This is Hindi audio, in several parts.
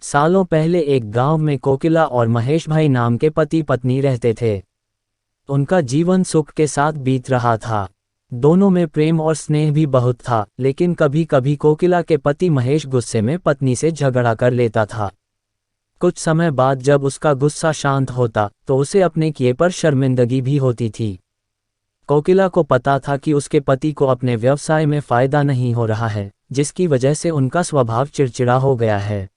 सालों पहले एक गांव में कोकिला और महेश भाई नाम के पति पत्नी रहते थे। उनका जीवन सुख के साथ बीत रहा था। दोनों में प्रेम और स्नेह भी बहुत था, लेकिन कभी कभी कोकिला के पति महेश गुस्से में पत्नी से झगड़ा कर लेता था। कुछ समय बाद जब उसका गुस्सा शांत होता तो उसे अपने किए पर शर्मिंदगी भी होती थी। कोकिला को पता था कि उसके पति को अपने व्यवसाय में फायदा नहीं हो रहा है, जिसकी वजह से उनका स्वभाव चिड़चिड़ा हो गया है।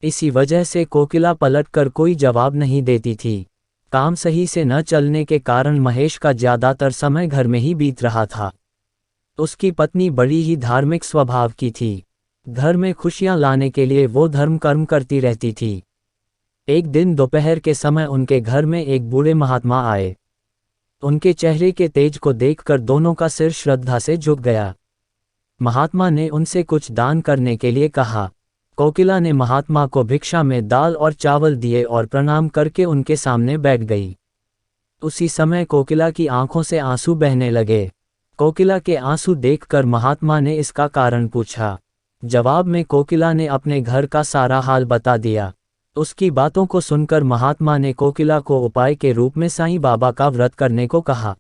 इसी वजह से कोकिला पलटकर कोई जवाब नहीं देती थी। काम सही से न चलने के कारण महेश का ज्यादातर समय घर में ही बीत रहा था। उसकी पत्नी बड़ी ही धार्मिक स्वभाव की थी। घर में खुशियां लाने के लिए वो धर्म कर्म करती रहती थी। एक दिन दोपहर के समय उनके घर में एक बूढ़े महात्मा आए। उनके चेहरे के तेज को देखकर दोनों का सिर श्रद्धा से झुक गया। महात्मा ने उनसे कुछ दान करने के लिए कहा। कोकिला ने महात्मा को भिक्षा में दाल और चावल दिए और प्रणाम करके उनके सामने बैठ गई। उसी समय कोकिला की आंखों से आंसू बहने लगे। कोकिला के आंसू देखकर महात्मा ने इसका कारण पूछा। जवाब में कोकिला ने अपने घर का सारा हाल बता दिया। उसकी बातों को सुनकर महात्मा ने कोकिला को उपाय के रूप में साईं बाबा का व्रत करने को कहा।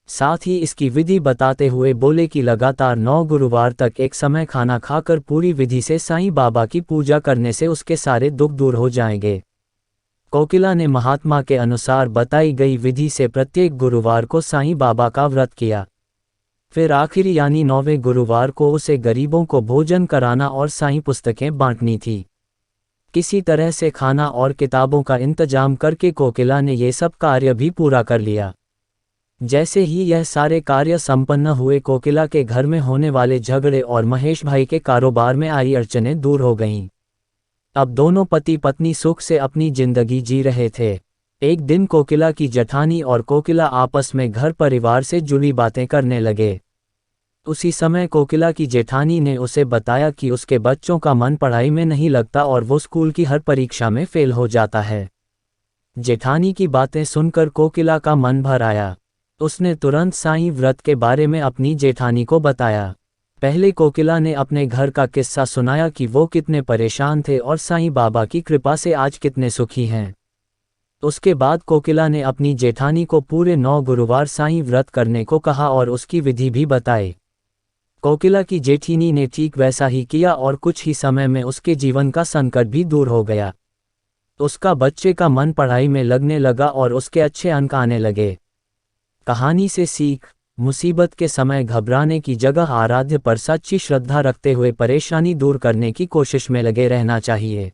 साथ ही इसकी विधि बताते हुए बोले कि लगातार 9 गुरुवार तक एक समय खाना खाकर पूरी विधि से साईं बाबा की पूजा करने से उसके सारे दुख दूर हो जाएंगे। कोकिला ने महात्मा के अनुसार बताई गई विधि से प्रत्येक गुरुवार को साईं बाबा का व्रत किया। फिर आखिरी यानी 9वें गुरुवार को उसे गरीबों को भोजन कराना और साईं पुस्तकें बांटनी थी। किसी तरह से खाना और किताबों का इंतजाम करके कोकिला ने ये सब कार्य भी पूरा कर लिया। जैसे ही यह सारे कार्य संपन्न हुए, कोकिला के घर में होने वाले झगड़े और महेश भाई के कारोबार में आई अड़चनें दूर हो गईं। अब दोनों पति पत्नी सुख से अपनी जिंदगी जी रहे थे। एक दिन कोकिला की जेठानी और कोकिला आपस में घर परिवार से जुड़ी बातें करने लगे। उसी समय कोकिला की जेठानी ने उसे बताया कि उसके बच्चों का मन पढ़ाई में नहीं लगता और वो स्कूल की हर परीक्षा में फेल हो जाता है। जेठानी की बातें सुनकर कोकिला का मन भर आया। उसने तुरंत साईं व्रत के बारे में अपनी जेठानी को बताया। पहले कोकिला ने अपने घर का किस्सा सुनाया कि वो कितने परेशान थे और साईं बाबा की कृपा से आज कितने सुखी हैं। उसके बाद कोकिला ने अपनी जेठानी को पूरे 9 गुरुवार साईं व्रत करने को कहा और उसकी विधि भी बताई। कोकिला की जेठीनी ने ठीक वैसा ही किया और कुछ ही समय में उसके जीवन का संकट भी दूर हो गया। उसका बच्चे का मन पढ़ाई में लगने लगा और उसके अच्छे अंक आने लगे। कहानी से सीख: मुसीबत के समय घबराने की जगह आराध्य पर सच्ची श्रद्धा रखते हुए परेशानी दूर करने की कोशिश में लगे रहना चाहिए।